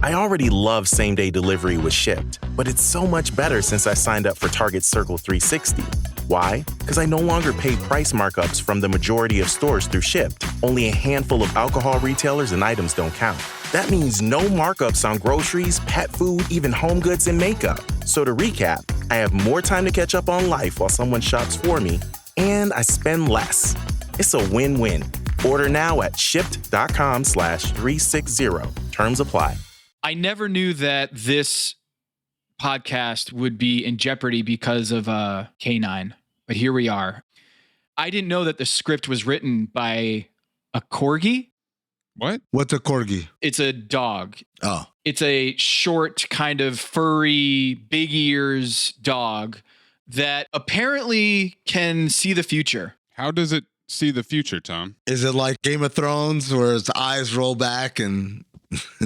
I already love same-day delivery with Shipt, but it's so much better since I signed up for Target's Circle 360. Why? Because I no longer pay price markups from the majority of stores through Shipt. Only a handful of alcohol retailers and items don't count. That means no markups on groceries, pet food, even home goods and makeup. So to recap, I have more time to catch up on life while someone shops for me, and I spend less. It's a win-win. Order now at shipt.com/360. Terms apply. I never knew that this podcast would be in jeopardy because of K9, but here we are. I didn't know that the script was written by a corgi. What? What's a corgi? It's a dog. Oh. It's a short, kind of furry, big ears dog that apparently can see the future. How does it see the future, Tom? Is it like Game of Thrones where its eyes roll back and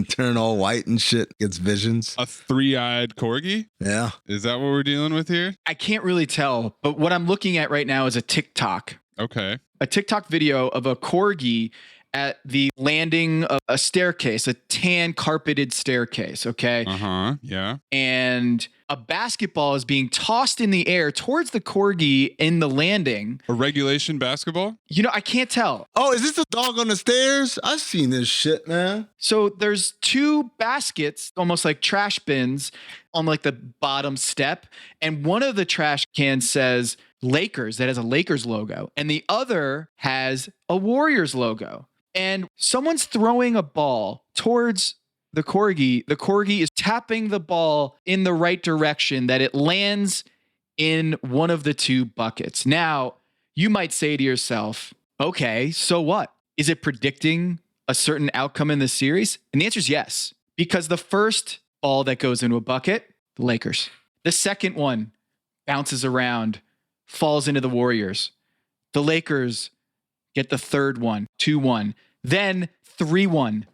turn all white and shit, gets visions? A three-eyed corgi? Yeah. Is that what we're dealing with here? I can't really tell, but what I'm looking at right now is a TikTok. Okay. A TikTok video of a corgi at the landing of a staircase, a tan carpeted staircase, okay? Uh-huh, yeah. And a basketball is being tossed in the air towards the corgi in the landing. A regulation basketball? You know, I can't tell. Oh, is this a dog on the stairs? I've seen this shit, man. So there's two baskets, almost like trash bins, on like the bottom step. And one of the trash cans says Lakers, that has a Lakers logo. And the other has a Warriors logo. And someone's throwing a ball towards the corgi. The corgi is tapping the ball in the right direction that it lands in one of the two buckets. Now, you might say to yourself, okay, so what? Is it predicting a certain outcome in the series? And the answer is yes, because the first ball that goes into a bucket, the Lakers. The second one bounces around, falls into the Warriors. The Lakers get the third one, 2-1. Then 3-1.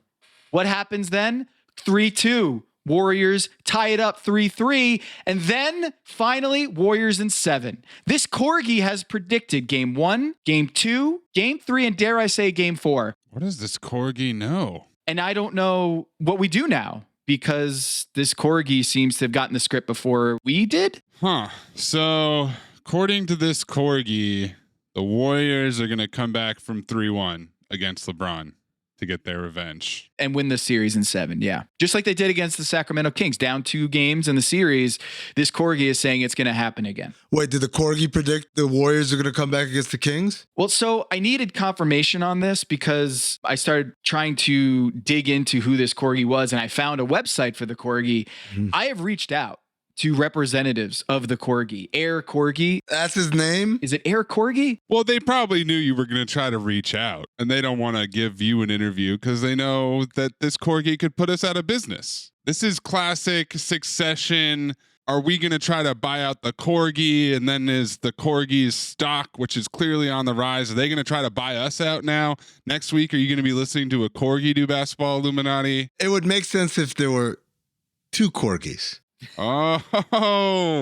What happens then? 3-2. Warriors tie it up 3-3. And then finally, Warriors in 7. This corgi has predicted game 1, game 2, game 3, and dare I say game 4. What does this corgi know? And I don't know what we do now because this corgi seems to have gotten the script before we did. Huh. So, according to this corgi, the Warriors are going to come back from 3-1 against LeBron to get their revenge. And win the series in 7, yeah. Just like they did against the Sacramento Kings. Down 2 games in the series, this corgi is saying it's going to happen again. Wait, did the corgi predict the Warriors are going to come back against the Kings? Well, so I needed confirmation on this because I started trying to dig into who this corgi was, and I found a website for the corgi. I have reached out to representatives of the corgi. Air Corgi. That's his name? Is it Air Corgi? Well, they probably knew you were going to try to reach out, and they don't want to give you an interview because they know that this corgi could put us out of business. This is classic Succession. Are we going to try to buy out the corgi? And then is the corgi's stock, which is clearly on the rise, are they going to try to buy us out now? Next week, are you going to be listening to a corgi do basketball, Illuminati? It would make sense if there were 2 corgis. Oh,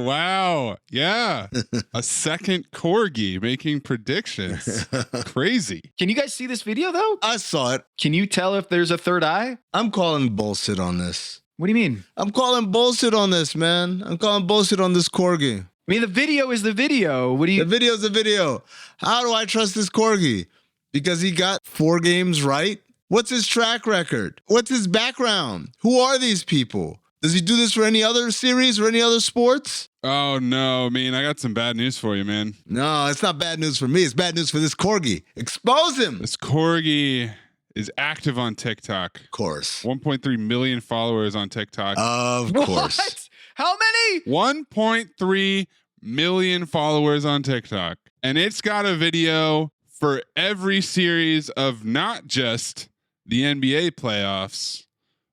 wow. Yeah. A second corgi making predictions. Crazy. Can you guys see this video, though? I saw it. Can you tell if there's a third eye? I'm calling bullshit on this. What do you mean? I'm calling bullshit on this, man. I'm calling bullshit on this corgi. I mean, the video is the video. What do you... The video's the video. How do I trust this corgi? Because he got 4 games right? What's his track record? What's his background? Who are these people? Does he do this for any other series or any other sports? Oh, no. I mean, I got some bad news for you, man. No, it's not bad news for me. It's bad news for this corgi. Expose him. This corgi is active on TikTok. Of course. 1.3 million followers on TikTok. Of course. What? How many? 1.3 million followers on TikTok. And it's got a video for every series of not just the NBA playoffs,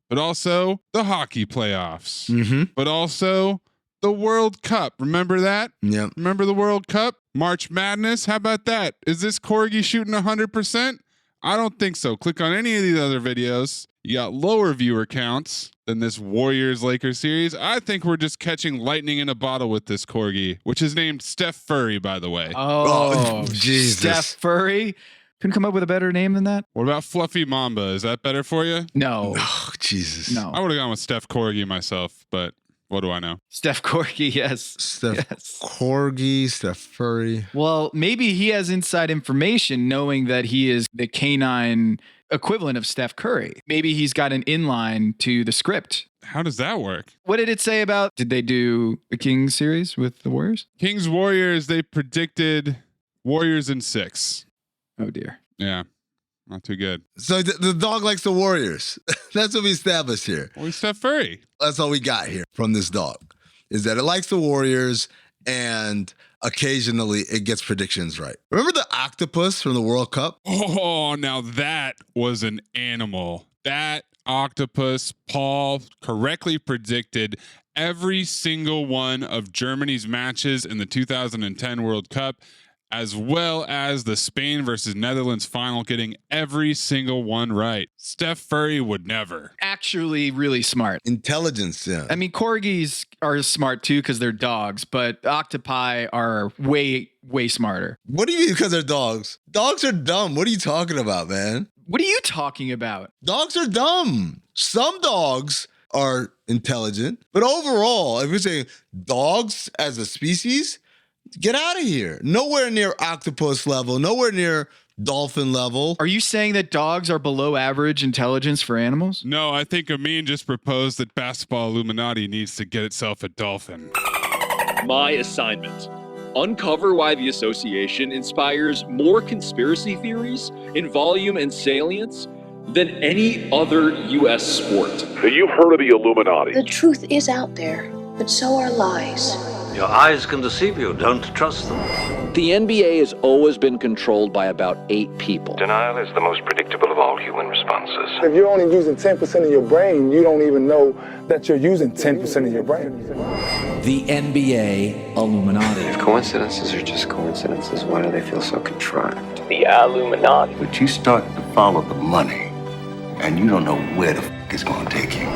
but also the hockey playoffs, but also the World Cup. Remember that? Yep. Remember the World Cup? March Madness? How about that? Is this corgi shooting 100%? I don't think so. Click on any of these other videos. You got lower viewer counts than this Warriors-Lakers series. I think we're just catching lightning in a bottle with this corgi, which is named Steph Furry, by the way. Oh, Jesus. Steph Furry. Couldn't come up with a better name than that? What about Fluffy Mamba? Is that better for you? No. Oh, Jesus. No. I would have gone with Steph Corgi myself, but what do I know? Steph Corgi, yes. Steph Yes. Corgi, Steph Furry. Well, maybe he has inside information knowing that he is the canine equivalent of Steph Curry. Maybe he's got an inline to the script. How does that work? What did it say about, did they do the Kings series with the Warriors? Kings Warriors, they predicted Warriors in 6. Oh, dear. Yeah, not too good. So the dog likes the Warriors. That's what we established here. Well, Steph Furry. That's all we got here from this dog, is that it likes the Warriors and occasionally it gets predictions right. Remember the octopus from the World Cup? Oh, now that was an animal. That octopus, Paul, correctly predicted every single one of Germany's matches in the 2010 World Cup, as well as the Spain versus Netherlands final, getting every single one right. Steph Furry would never. Actually, really smart. Intelligence, yeah. I mean, corgis are smart too because they're dogs, but octopi are way, way smarter. What do you mean because they're dogs? Dogs are dumb. What are you talking about, man? What are you talking about? Dogs are dumb. Some dogs are intelligent, but overall, if you're saying dogs as a species, get out of here. Nowhere near octopus level, nowhere near dolphin level. Are you saying that dogs are below average intelligence for animals? No, I think Amin just proposed that Basketball Illuminati needs to get itself a dolphin. My assignment: uncover why the association inspires more conspiracy theories in volume and salience than any other U.S. sport. You've heard of the Illuminati. The truth is out there, but so are lies. Your eyes can deceive you. Don't trust them. The NBA has always been controlled by about 8 people. Denial is the most predictable of all human responses. If you're only using 10% of your brain, you don't even know that you're using 10% of your brain. The NBA Illuminati. If coincidences are just coincidences, why do they feel so contrived? The Illuminati. But you start to follow the money, and you don't know where the f*** it's going to take you.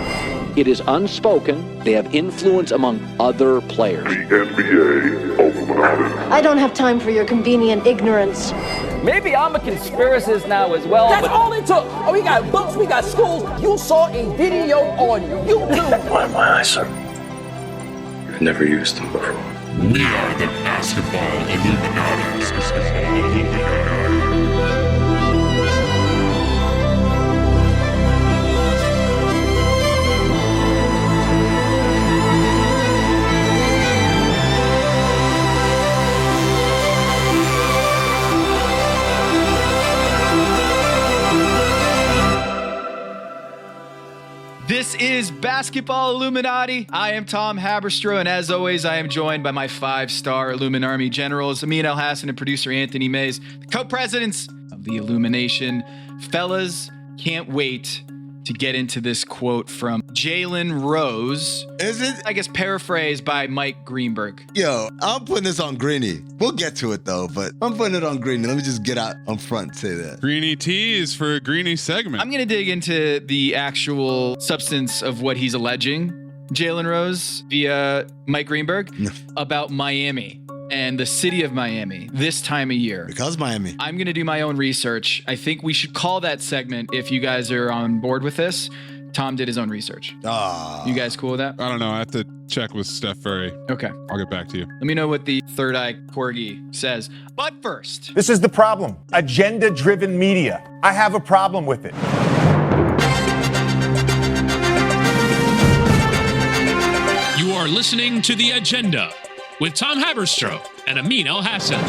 It is unspoken. They have influence among other players. The NBA Illuminati. I don't have time for your convenient ignorance. Maybe I'm a conspiracist now as well. That's all it took. Oh, we got books, we got schools. You saw a video on YouTube. My eyes, sir. You've never used them before. We are the Basketball Illuminati. This is Basketball Illuminati. I am Tom Haberstroh, and as always, I am joined by my 5-star Illuminarmy generals, Amin Al-Hassan and producer Anthony Mays, the co-presidents of the Illumination. Fellas, can't wait to get into this quote from Jalen Rose. Is it? I guess paraphrased by Mike Greenberg. Yo, I'm putting this on Greeny. We'll get to it though, but I'm putting it on Greeny. Let me just get out on front and say that. Greeny tease for a Greeny segment. I'm going to dig into the actual substance of what he's alleging, Jalen Rose, via Mike Greenberg, about Miami and the city of Miami this time of year. Because Miami. I'm going to do my own research. I think we should call that segment if you guys are on board with this. Tom did his own research. You guys cool with that? I don't know. I have to check with Steph Furry. Okay. I'll get back to you. Let me know what the third eye corgi says. But first. This is the problem. Agenda-driven media. I have a problem with it. You are listening to The Agenda with Tom Haberstroh and Amin Al-Hassan.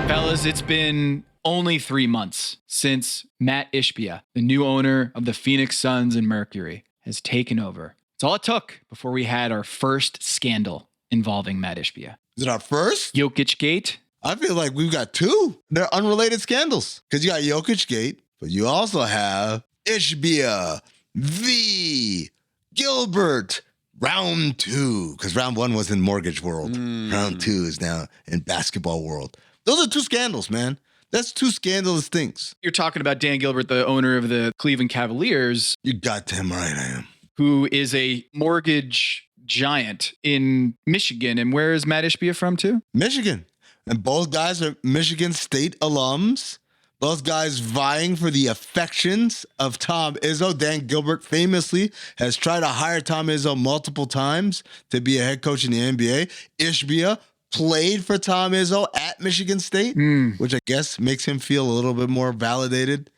Fellas, it's been only 3 months since Matt Ishbia, the new owner of the Phoenix Suns and Mercury, has taken over. It's all it took before we had our first scandal involving Matt Ishbia. Is it our first? Jokic Gate. I feel like we've got 2. They're unrelated scandals. Because you got Jokic Gate, but you also have Ishbia, V, Gilbert, round 2. Because round 1 was in mortgage world. Round 2 is now in basketball world. Those are 2 scandals, man. That's 2 scandalous things. You're talking about Dan Gilbert, the owner of the Cleveland Cavaliers. You got damn right I am. Who is a mortgage giant in Michigan. And where is Matt Ishbia from too? Michigan. And both guys are Michigan State alums. Both guys vying for the affections of Tom Izzo. Dan Gilbert famously has tried to hire Tom Izzo multiple times to be a head coach in the NBA. Ishbia played for Tom Izzo at Michigan State, which I guess makes him feel a little bit more validated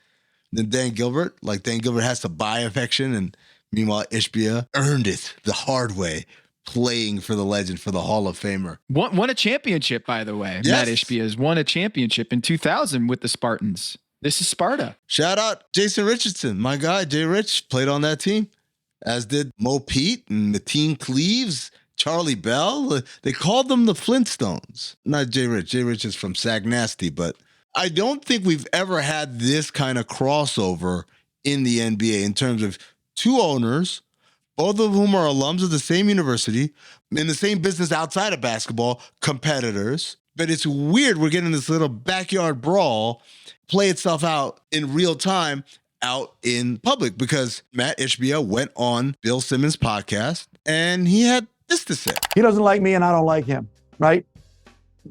than Dan Gilbert. Like Dan Gilbert has to buy affection, and meanwhile Ishbia earned it the hard way, playing for the legend, for the Hall of Famer. Won a championship, by the way. Yes. Matt Ishbia has won a championship in 2000 with the Spartans. This is Sparta. Shout out Jason Richardson, my guy, Jay Rich, played on that team, as did Mo Pete and Mateen Cleaves, Charlie Bell. They called them the Flintstones. Not Jay Rich. Jay Rich is from Sag Nasty, but I don't think we've ever had this kind of crossover in the NBA in terms of two owners, both of whom are alums of the same university, in the same business outside of basketball, competitors. But it's weird we're getting this little backyard brawl play itself out in real time out in public, because Matt Ishbia went on Bill Simmons' podcast and he had this to say. He doesn't like me and I don't like him, right?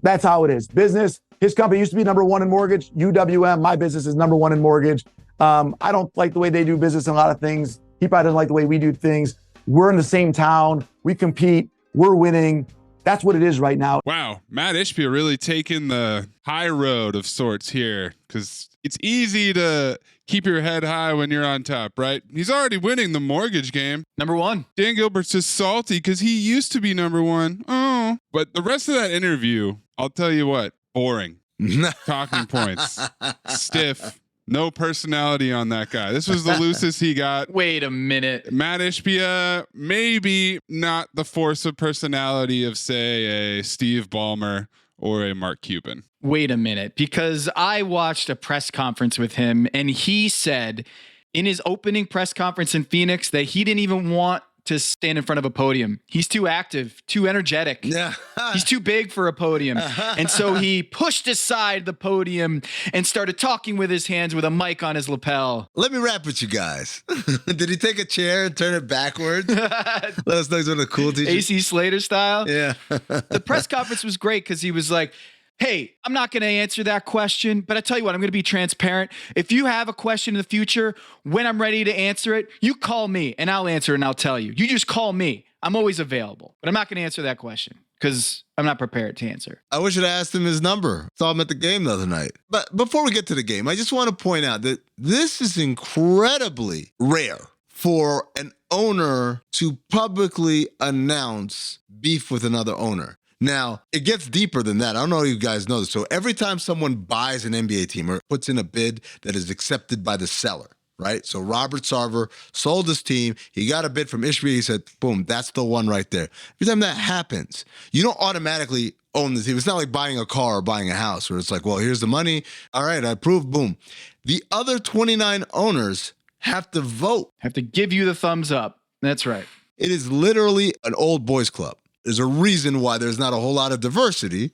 That's how it is. Business, his company used to be number one in mortgage. UWM, my business is number one in mortgage. I don't like the way they do business in a lot of things. He probably doesn't like the way we do things. We're in the same town. We compete. We're winning. That's what it is right now. Wow. Matt Ishbia really taking the high road of sorts here, because it's easy to keep your head high when you're on top, right? He's already winning the mortgage game. Number one. Dan Gilbert's just salty because he used to be number one. Oh. But the rest of that interview, I'll tell you what, boring. Talking points. Stiff. No personality on that guy. This was the loosest he got. Wait a minute. Matt Ishbia, maybe not the force of personality of, say, a Steve Ballmer or a Mark Cuban. Wait a minute, because I watched a press conference with him, and he said in his opening press conference in Phoenix that he didn't even want to stand in front of a podium. He's too active, too energetic. Yeah. He's too big for a podium. And so he pushed aside the podium and started talking with his hands with a mic on his lapel. Let me rap with you guys. Did he take a chair and turn it backwards? Let us know he's one of the cool teachers. AC Slater style. Yeah. The press conference was great because he was like, hey, I'm not going to answer that question, but I tell you what, I'm going to be transparent. If you have a question in the future, when I'm ready to answer it, you call me and I'll answer it and I'll tell you. You just call me. I'm always available, but I'm not going to answer that question because I'm not prepared to answer. I wish I'd asked him his number. Saw him at the game the other night. But before we get to the game, I just want to point out that this is incredibly rare for an owner to publicly announce beef with another owner. Now, it gets deeper than that. I don't know if you guys know this. So every time someone buys an NBA team or puts in a bid that is accepted by the seller, right? So Robert Sarver sold his team. He got a bid from Ishbia. He said, boom, that's the one right there. Every time that happens, you don't automatically own the team. It's not like buying a car or buying a house where it's like, well, here's the money. All right, I approve, boom. The other 29 owners have to vote. Have to give you the thumbs up. That's right. It is literally an old boys club. There's a reason why there's not a whole lot of diversity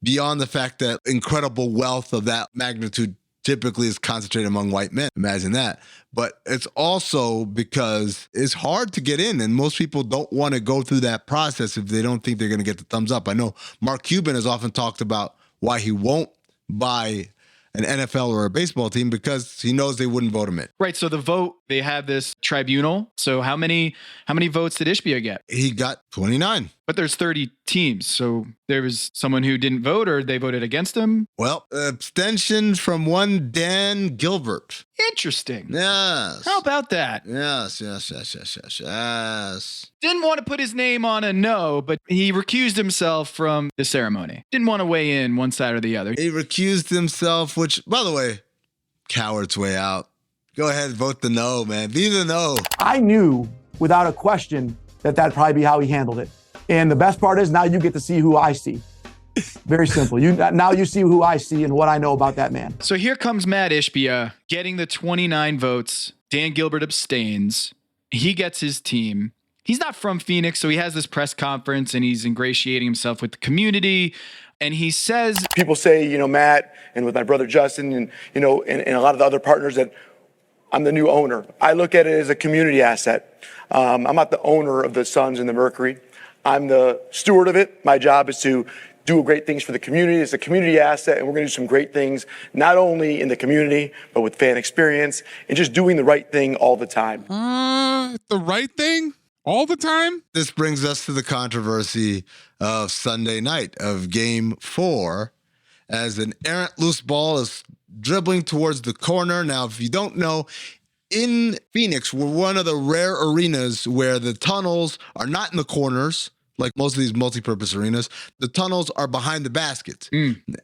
beyond the fact that incredible wealth of that magnitude typically is concentrated among white men. Imagine that. But it's also because it's hard to get in, and most people don't want to go through that process if they don't think they're going to get the thumbs up. I know Mark Cuban has often talked about why he won't buy an NFL or a baseball team because he knows they wouldn't vote him in. Right. So the vote, they have this tribunal. So how many votes did Ishbia get? He got 29. But there's 30 teams. So there was someone who didn't vote or they voted against him. Well, abstention from one Dan Gilbert. Interesting. Yes. How about that? Yes. Didn't want to put his name on a no, but he recused himself from the ceremony. Didn't want to weigh in one side or the other. He recused himself, which, by the way, coward's way out. Go ahead, vote the no, man. Be the no. I knew without a question that that'd probably be how he handled it. And the best part is now you get to see who I see. Very simple. Now you see who I see and what I know about that man. So here comes Matt Ishbia getting the 29 votes. Dan Gilbert abstains. He gets his team. He's not from Phoenix, so he has this press conference and he's ingratiating himself with the community. And he says, people say, Matt, and with my brother Justin, and and a lot of the other partners, that I'm the new owner. I look at it as a community asset. I'm not the owner of the Suns and the Mercury. I'm the steward of it. My job is to do great things for the community. It's a community asset, and we're going to do some great things, not only in the community, but with fan experience and just doing the right thing all the time. The right thing? All the time? This brings us to the controversy of Sunday night of Game 4, as an errant loose ball is dribbling towards the corner. Now, if you don't know, in Phoenix, we're one of the rare arenas where the tunnels are not in the corners, like most of these multi-purpose arenas. The tunnels are behind the baskets.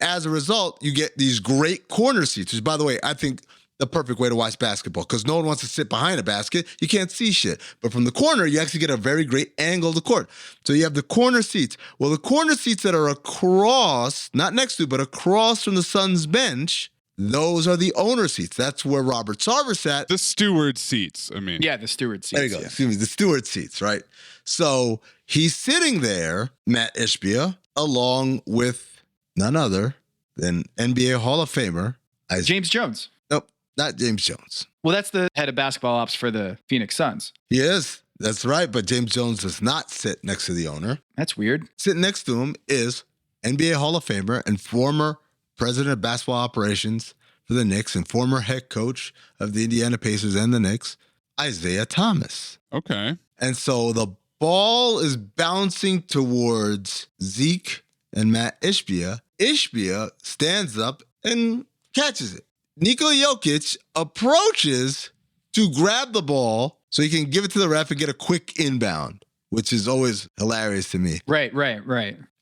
As a result, you get these great corner seats, which, by the way, I think the perfect way to watch basketball, because no one wants to sit behind a basket. You can't see shit. But from the corner, you actually get a very great angle of the court. So you have the corner seats. Well, the corner seats that are across, not next to, but across from the Suns bench, those are the owner seats. That's where Robert Sarver sat. The steward seats, I mean. Yeah, the steward seats. There you go. Yeah. Excuse me, the steward seats, right? So he's sitting there, Matt Ishbia, along with none other than NBA Hall of Famer James Jones. Nope, not James Jones. Well, that's the head of basketball ops for the Phoenix Suns. He is. That's right. But James Jones does not sit next to the owner. That's weird. Sitting next to him is NBA Hall of Famer and former president of basketball operations for the Knicks and former head coach of the Indiana Pacers and the Knicks, Isaiah Thomas. Okay. And so the ball is bouncing towards Zeke and Matt Ishbia. Ishbia stands up and catches it. Nikola Jokic approaches to grab the ball so he can give it to the ref and get a quick inbound, which is always hilarious to me. Right.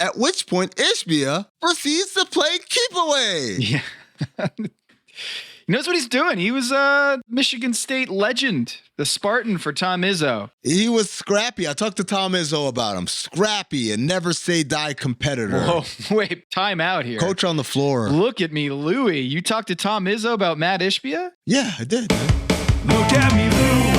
At which point, Ishbia proceeds to play keep away. Yeah. He knows what he's doing. He was a Michigan State legend, the Spartan for Tom Izzo. He was scrappy. I talked to Tom Izzo about him. Scrappy and never say die competitor. Whoa, wait, time out here. Coach on the floor. Look at me, Louie. You talked to Tom Izzo about Matt Ishbia? Yeah, I did. Look at me, Louie.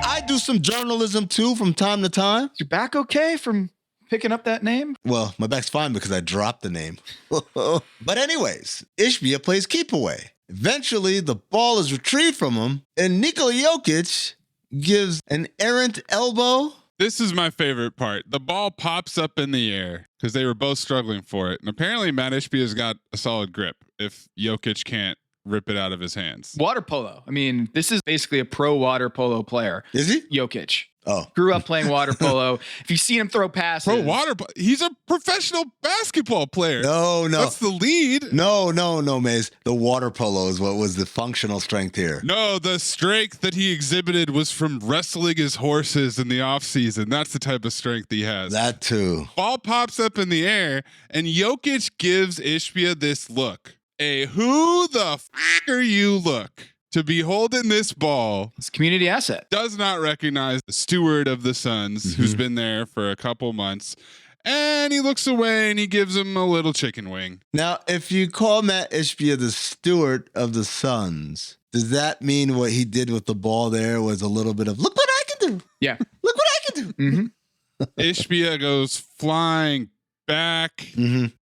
I do some journalism too from time to time. Is your back okay from picking up that name? Well, my back's fine because I dropped the name. But anyways, Ishbia plays keep away. Eventually, the ball is retrieved from him, and Nikola Jokic gives an errant elbow. This is my favorite part. The ball pops up in the air because they were both struggling for it. And apparently, Matt Ishbia's got a solid grip if Jokic can't rip it out of his hands. Water polo. I mean, this is basically a pro water polo player. Is he? Jokic. Oh. Grew up playing water polo. If you've seen him throw passes. He's a professional basketball player. No. That's the lead. No, Maze. The water polo is what was the functional strength here. No, the strength that he exhibited was from wrestling his horses in the offseason. That's the type of strength he has. That too. Ball pops up in the air, and Jokic gives Ishbia this look. A who the f*** are you look. To be holding this ball. It's a community asset. Does not recognize the steward of the Suns, who's been there for a couple months. And he looks away and he gives him a little chicken wing. Now, if you call Matt Ishbia the steward of the Suns, does that mean what he did with the ball there was a little bit of, look what I can do? Yeah. Look what I can do. Mm-hmm. Ishbia goes flying back.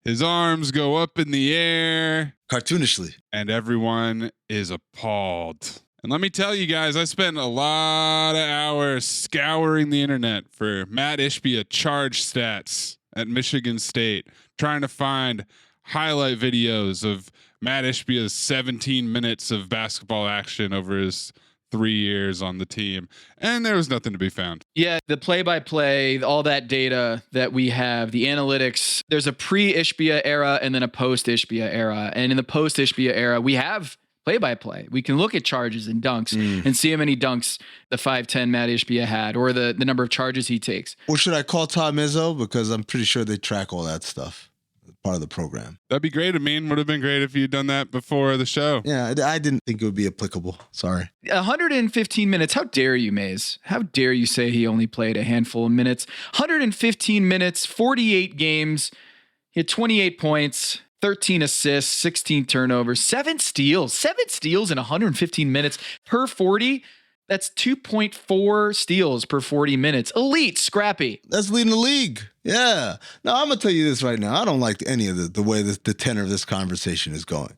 His arms go up in the air. Cartoonishly. And everyone is appalled. And let me tell you guys, I spent a lot of hours scouring the internet for Matt Ishbia charge stats at Michigan State, trying to find highlight videos of Matt Ishbia's 17 minutes of basketball action over his 3 years on the team, and there was nothing to be found. Yeah, the play-by-play, all that data that we have, the analytics, there's a pre-Ishbia era and then a post-Ishbia era. And in the post-Ishbia era, we have play-by-play. We can look at charges and dunks and see how many dunks the 5'10 Matt Ishbia had or the number of charges he takes. Or should I call Tom Izzo? Because I'm pretty sure they track all that stuff. Part of the program. That'd be great. I mean, would have been great if you'd done that before the show. Yeah, I didn't think it would be applicable. Sorry. 115 minutes. How dare you, Maze? How dare you say he only played a handful of minutes? 115 minutes, 48 games. He had 28 points, 13 assists, 16 turnovers, 7 steals. 7 steals in 115 minutes per 40. That's 2.4 steals per 40 minutes. Elite, scrappy. That's leading the league. Yeah. Now, I'm going to tell you this right now. I don't like any of the way the tenor of this conversation is going.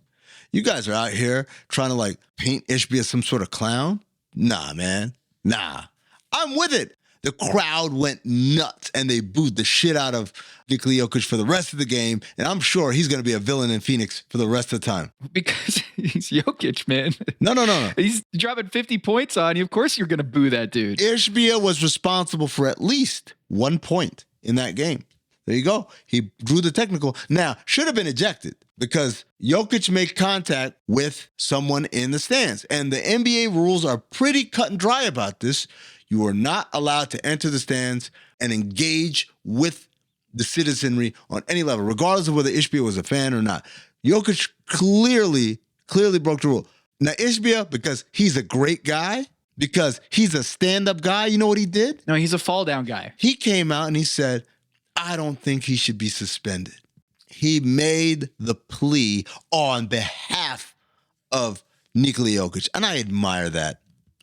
You guys are out here trying to paint Ishbia as some sort of clown. Nah, man. Nah. I'm with it. The crowd went nuts, and they booed the shit out of Nikola Jokic for the rest of the game, and I'm sure he's going to be a villain in Phoenix for the rest of the time. Because he's Jokic, man. No. He's dropping 50 points on you. Of course you're going to boo that dude. Ishbia was responsible for at least 1 point in that game. There you go. He drew the technical. Now, should have been ejected because Jokic made contact with someone in the stands. And the NBA rules are pretty cut and dry about this. You are not allowed to enter the stands and engage with the citizenry on any level, regardless of whether Ishbia was a fan or not. Jokic clearly broke the rule. Now, Ishbia, because he's a great guy, because he's a stand-up guy, you know what he did? No, he's a fall-down guy. He came out and he said, I don't think he should be suspended. He made the plea on behalf of Nikola Jokic, and I admire that.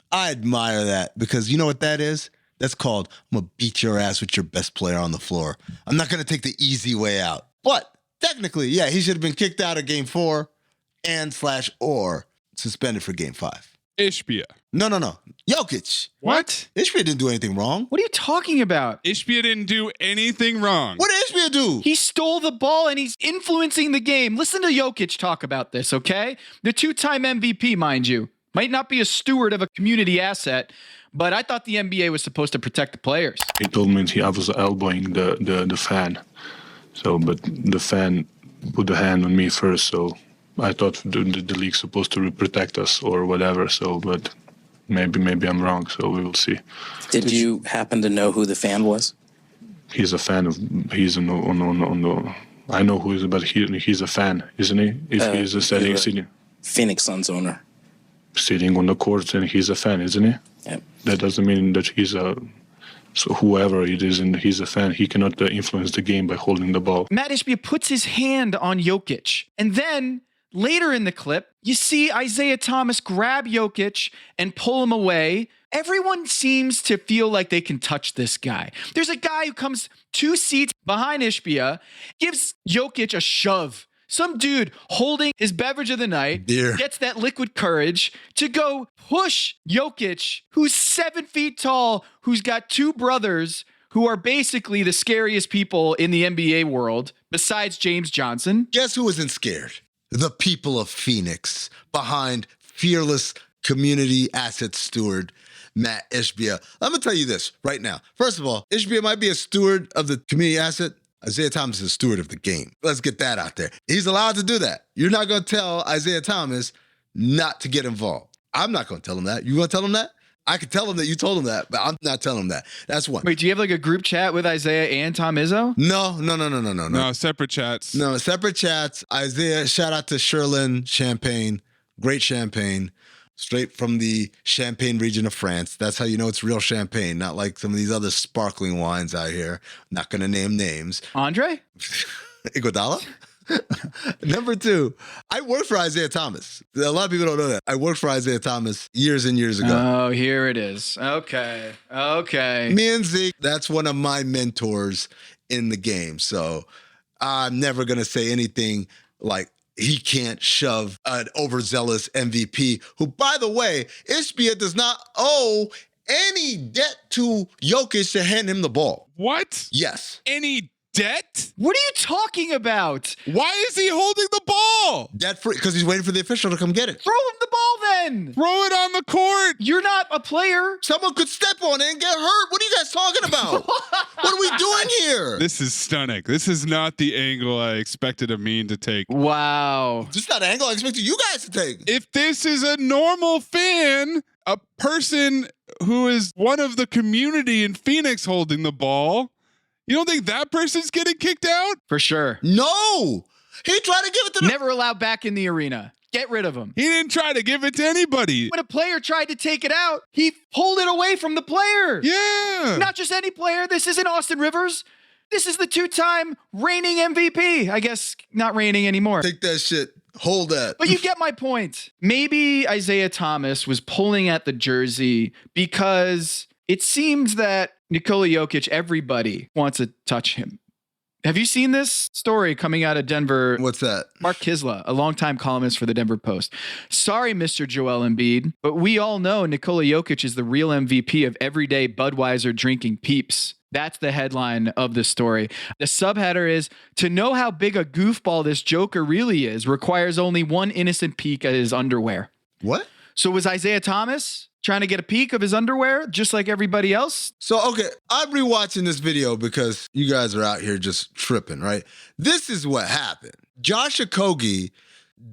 I admire that because you know what that is? That's called, I'm going to beat your ass with your best player on the floor. I'm not going to take the easy way out. But technically, yeah, he should have been kicked out of game 4 and/or suspended for game 5. Ishbia. No. Jokic. What? Ishbia didn't do anything wrong. What are you talking about? Ishbia didn't do anything wrong. What did Ishbia do? He stole the ball and he's influencing the game. Listen to Jokic talk about this, okay? The 2-time MVP, mind you. Might not be a steward of a community asset, but I thought the NBA was supposed to protect the players. He told me I was elbowing the fan. So, but the fan put the hand on me first, so I thought the league's supposed to protect us or whatever. So, but maybe I'm wrong. So we will see. Did you happen to know who the fan was? He's a fan of. He's on the. I know who is, but he's a fan, isn't he? He's a sitting Phoenix Suns owner. Sitting on the court, and he's a fan, isn't he? Yep. That doesn't mean that he's a. So whoever it is, and he's a fan, he cannot influence the game by holding the ball. Matt Ishbia puts his hand on Jokic, and then later in the clip, you see Isaiah Thomas grab Jokic and pull him away. Everyone seems to feel like they can touch this guy. There's a guy who comes 2 seats behind Ishbia, gives Jokic a shove. Some dude holding his beverage of the night gets that liquid courage to go push Jokic, who's 7 feet tall, who's got 2 brothers who are basically the scariest people in the NBA world, besides James Johnson. Guess who isn't scared? The people of Phoenix, behind fearless community asset steward Matt Ishbia. I'm going to tell you this right now. First of all, Ishbia might be a steward of the community asset. Isaiah Thomas is a steward of the game. Let's get that out there. He's allowed to do that. You're not going to tell Isaiah Thomas not to get involved. I'm not going to tell him that. You going to tell him that? I could tell him that you told him that, but I'm not telling him that. That's one. Wait, do you have like a group chat with Isaiah and Tom Izzo? No. No, separate chats. No, separate chats. Isaiah, shout out to Sherlin Champagne. Great champagne. Straight from the Champagne region of France. That's how you know it's real champagne, not like some of these other sparkling wines out here. Not going to name names. Andre? Iguodala? Number 2, I worked for Isaiah Thomas. A lot of people don't know that. I worked for Isaiah Thomas years and years ago. Oh, here it is. Okay. Me and Zeke, that's one of my mentors in the game. So I'm never going to say anything like, he can't shove an overzealous MVP who, by the way, Ishbia does not owe any debt to Jokic to hand him the ball. What? Yes. Any debt? What are you talking about? Why is he holding the ball? Debt free, because he's waiting for the official to come get it. Throw him the ball then. Throw it on the court. You're not a player. Someone could step on it and get hurt. What are you guys talking about? What are we doing here? This is stunning. This is not the angle I expected Amin to take. Wow. This is not an angle I expected you guys to take. If this is a normal fan, a person who is one of the community in Phoenix holding the ball, you don't think that person's getting kicked out? For sure. No. He tried to give it to them. Never allowed back in the arena. Get rid of him. He didn't try to give it to anybody. When a player tried to take it out, he pulled it away from the player. Yeah. Not just any player. This isn't Austin Rivers. This is the 2-time reigning MVP. I guess not reigning anymore. Take that shit. Hold that. But you get my point. Maybe Isaiah Thomas was pulling at the jersey because it seems that Nikola Jokic, everybody wants to touch him. Have you seen this story coming out of Denver? What's that? Mark Kisla, a longtime columnist for the Denver Post. Sorry, Mr. Joel Embiid, but we all know Nikola Jokic is the real MVP of everyday Budweiser drinking peeps. That's the headline of the story. The subheader is, to know how big a goofball this Joker really is requires only one innocent peek at his underwear. What? So was Isaiah Thomas trying to get a peek of his underwear just like everybody else? So, okay, I'm rewatching this video because you guys are out here just tripping, right? This is what happened. Josh Okogie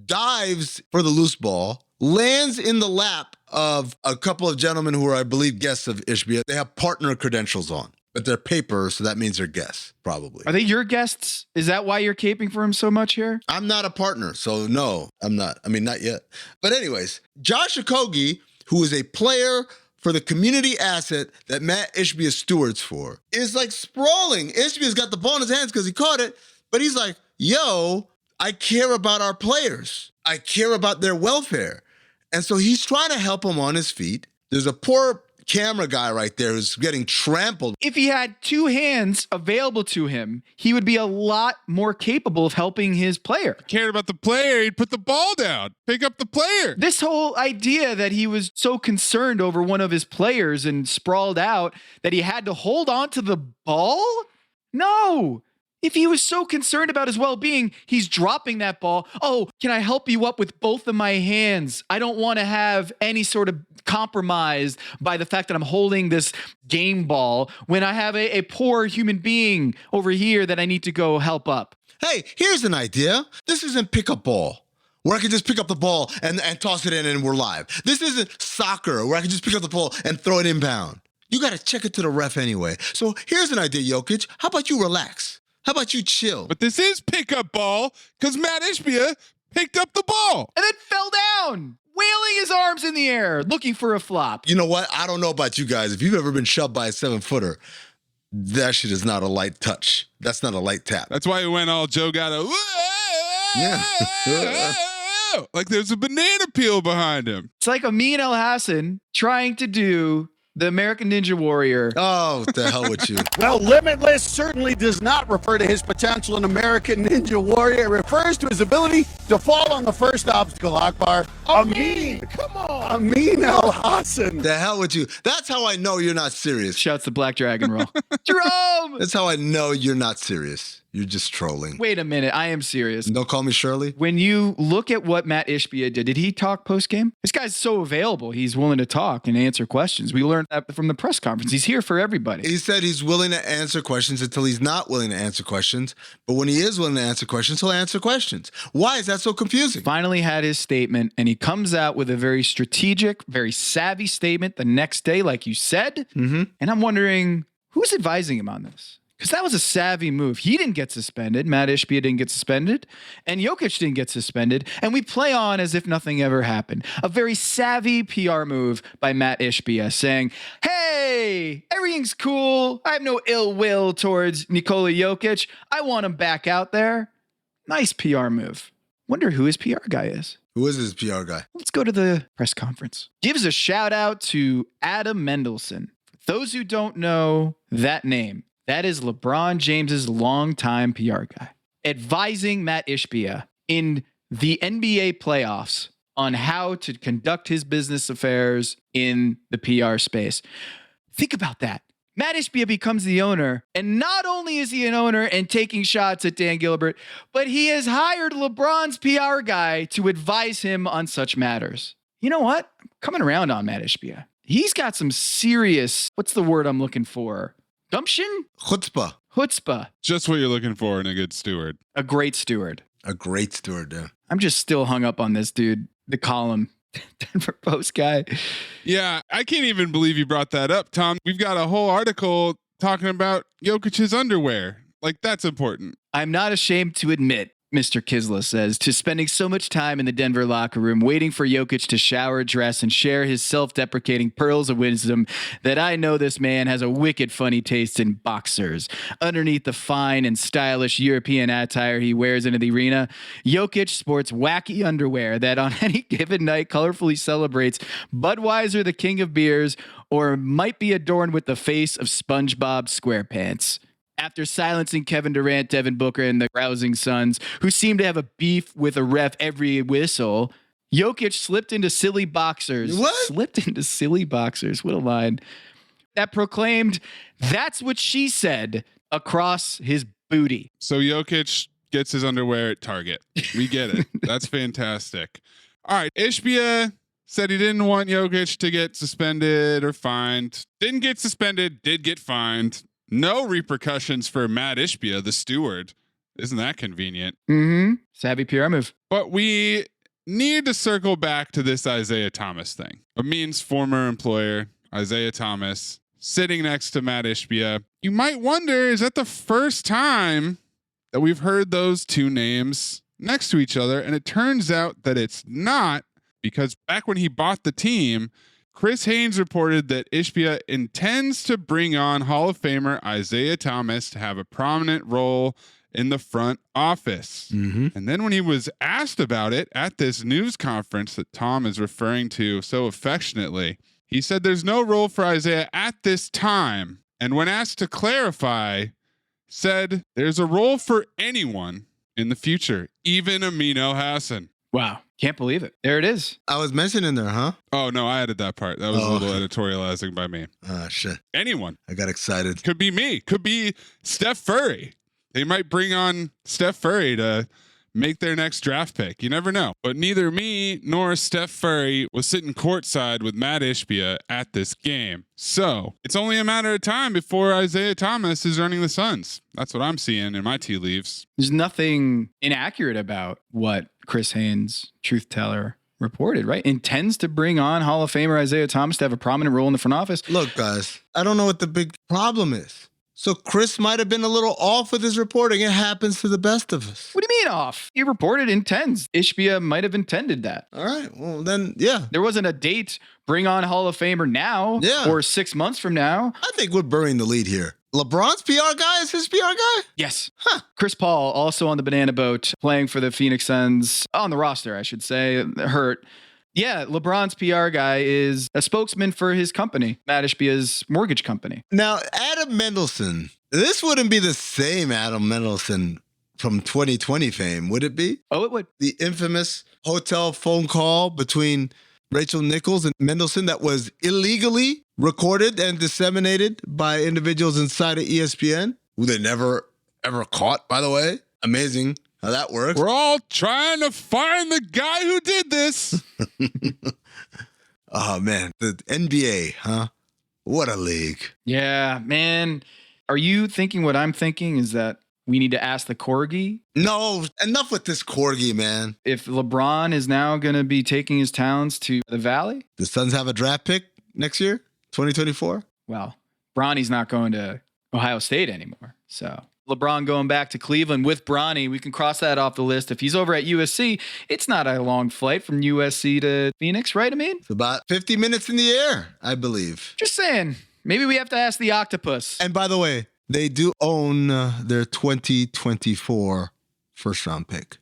dives for the loose ball, lands in the lap of a couple of gentlemen who are, I believe, guests of Ishbia. They have partner credentials on, but they're paper, so that means they're guests, probably. Are they your guests? Is that why you're caping for him so much here? I'm not a partner, so no, I'm not. I mean, not yet. But anyways, Josh Okogie, who is a player for the community asset that Matt Ishbia stewards for, is like sprawling. Ishbia's got the ball in his hands because he caught it, but he's like, yo, I care about our players. I care about their welfare. And so he's trying to help him on his feet. There's a poor camera guy right there who's getting trampled. If he had two hands available to him, he would be a lot more capable of helping his player. Cared about the player, he'd put the ball down, pick up the player. This whole idea that he was so concerned over one of his players and sprawled out that he had to hold on to the ball? No. If he was so concerned about his well-being, he's dropping that ball. Oh, can I help you up with both of my hands? I don't want to have any sort of compromise by the fact that I'm holding this game ball when I have a poor human being over here that I need to go help up. Hey, here's an idea. This isn't pickup ball, where I can just pick up the ball and toss it in and we're live. This isn't soccer, where I can just pick up the ball and throw it inbound. You got to check it to the ref anyway. So here's an idea, Jokic. How about you relax? How about you chill? But this is pickup ball because Matt Ishbia picked up the ball. And then fell down, wailing his arms in the air, looking for a flop. You know what? I don't know about you guys. If you've ever been shoved by a 7-footer, that shit is not a light touch. That's not a light tap. That's why he went all Joe Gatto. Yeah. Like there's a banana peel behind him. It's like Amin El Hassan trying to do the American Ninja Warrior. Oh, the hell with you. Well, limitless certainly does not refer to his potential in American Ninja Warrior. It refers to his ability to fall on the first obstacle, Akbar. Amin, come on. Amin El Hassan. The hell with you. That's how I know you're not serious. Shouts the Black Dragon roll. Jerome! That's how I know you're not serious. You're just trolling. Wait a minute. I am serious. Don't call me Shirley. When you look at what Matt Ishbia did he talk post-game? This guy's so available. He's willing to talk and answer questions. We learned that from the press conference. He's here for everybody. He said he's willing to answer questions until he's not willing to answer questions. But when he is willing to answer questions, he'll answer questions. Why is that so confusing? Finally had his statement, and he comes out with a very strategic, very savvy statement the next day, like you said. Mm-hmm. And I'm wondering, who's advising him on this? Because that was a savvy move. He didn't get suspended. Matt Ishbia didn't get suspended. And Jokic didn't get suspended. And we play on as if nothing ever happened. A very savvy PR move by Matt Ishbia saying, hey, everything's cool. I have no ill will towards Nikola Jokic. I want him back out there. Nice PR move. Wonder who his PR guy is. Who is his PR guy? Let's go to the press conference. Gives a shout out to Adam Mendelson. For those who don't know that name, that is LeBron James's longtime PR guy, advising Matt Ishbia in the NBA playoffs on how to conduct his business affairs in the PR space. Think about that. Matt Ishbia becomes the owner, and not only is he an owner and taking shots at Dan Gilbert, but he has hired LeBron's PR guy to advise him on such matters. You know what? I'm coming around on Matt Ishbia. He's got some serious, what's the word I'm looking for? Gumption? Chutzpah. Chutzpah. Just what you're looking for in a good steward. A great steward. A great steward, yeah. I'm just still hung up on this dude, the column, Denver Post guy. Yeah, I can't even believe you brought that up, Tom. We've got a whole article talking about Jokic's underwear. Like, that's important. I'm not ashamed to admit, Mr. Kisla says, to spending so much time in the Denver locker room waiting for Jokic to shower, dress, and share his self-deprecating pearls of wisdom that I know this man has a wicked funny taste in boxers. Underneath the fine and stylish European attire he wears into the arena, Jokic sports wacky underwear that on any given night colorfully celebrates Budweiser, the king of beers, or might be adorned with the face of SpongeBob SquarePants. After silencing Kevin Durant, Devin Booker, and the rousing Suns, who seem to have a beef with a ref every whistle, Jokic slipped into silly boxers. What? Slipped into silly boxers. What a line. That proclaimed, "That's what she said," across his booty. So Jokic gets his underwear at Target. We get it. That's fantastic. All right. Ishbia said he didn't want Jokic to get suspended or fined. Didn't get suspended, did get fined. No repercussions for Matt Ishbia, the steward. Isn't that convenient? Mm-hmm. Savvy PR move. But we need to circle back to this Isaiah Thomas thing. Amin's former employer, Isaiah Thomas, sitting next to Matt Ishbia. You might wonder, is that the first time that we've heard those two names next to each other? And it turns out that it's not, because back when he bought the team, Chris Haynes reported that Ishbia intends to bring on Hall of Famer Isaiah Thomas to have a prominent role in the front office. Mm-hmm. And then when he was asked about it at this news conference that Tom is referring to so affectionately, he said there's no role for Isaiah at this time. And when asked to clarify, said there's a role for anyone in the future, even Amin Hassan. Wow. Can't believe it. There it is. I was mentioning there, huh? Oh, no, I added that part. That was a little editorializing by me. Ah, shit. Anyone. I got excited. Could be me. Could be Steph Curry. They might bring on Steph Curry to make their next draft pick. You never know. But neither me nor Steph Curry was sitting courtside with Matt Ishbia at this game. So it's only a matter of time before Isaiah Thomas is running the Suns. That's what I'm seeing in my tea leaves. There's nothing inaccurate about what Chris Haynes, truth teller, reported, right? Intends to bring on Hall of Famer Isaiah Thomas to have a prominent role in the front office. Look, guys, I don't know what the big problem is. So Chris might have been a little off with his reporting. It happens to the best of us. What do you mean off? He reported intends. Ishbia might have intended that. All right. Well, then, yeah. There wasn't a date, bring on Hall of Famer now or 6 months from now. I think we're burying the lead here. LeBron's PR guy is his PR guy? Yes. Huh. Chris Paul, also on the banana boat, playing for the Phoenix Suns, on the roster, I should say, hurt. Yeah, LeBron's PR guy is a spokesman for his company, Matt Ishbia's mortgage company. Now, Adam Mendelsohn, this wouldn't be the same Adam Mendelsohn from 2020 fame, would it be? Oh, it would. The infamous hotel phone call between Rachel Nichols and Mendelsohn that was illegally recorded and disseminated by individuals inside of ESPN, who they never, ever caught, by the way. Amazing how that works. We're all trying to find the guy who did this. Oh, man. The NBA, huh? What a league. Yeah, man. Are you thinking what I'm thinking is that we need to ask the corgi? No, enough with this corgi, man. If LeBron is now going to be taking his talents to the Valley? The Suns have a draft pick next year, 2024? Well, Bronny's not going to Ohio State anymore, so... LeBron going back to Cleveland with Bronny. We can cross that off the list. If he's over at USC, it's not a long flight from USC to Phoenix, right, Amin? It's about 50 minutes in the air, I believe. Just saying. Maybe we have to ask the octopus. And by the way, they do own their 2024 first-round pick.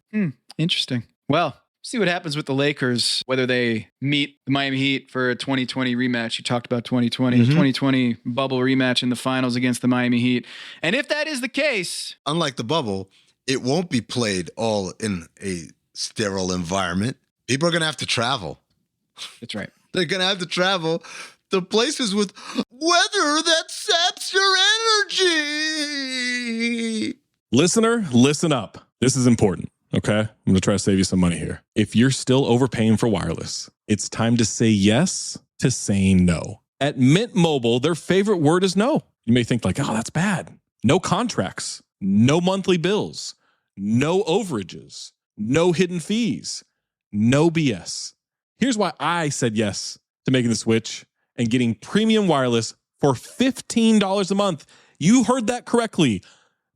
Interesting. Well, see what happens with the Lakers, whether they meet the Miami Heat for a 2020 rematch. You talked about 2020, 2020 bubble rematch in the finals against the Miami Heat. And if that is the case... Unlike the bubble, it won't be played all in a sterile environment. People are going to have to travel. That's right. They're going to have to travel to places with weather that saps your energy. Listener, listen up. This is important. Okay, I'm going to try to save you some money here. If you're still overpaying for wireless, it's time to say yes to saying no. At Mint Mobile, their favorite word is no. You may think like, oh, that's bad. No contracts, no monthly bills, no overages, no hidden fees, no BS. Here's why I said yes to making the switch and getting premium wireless for $15 a month. You heard that correctly.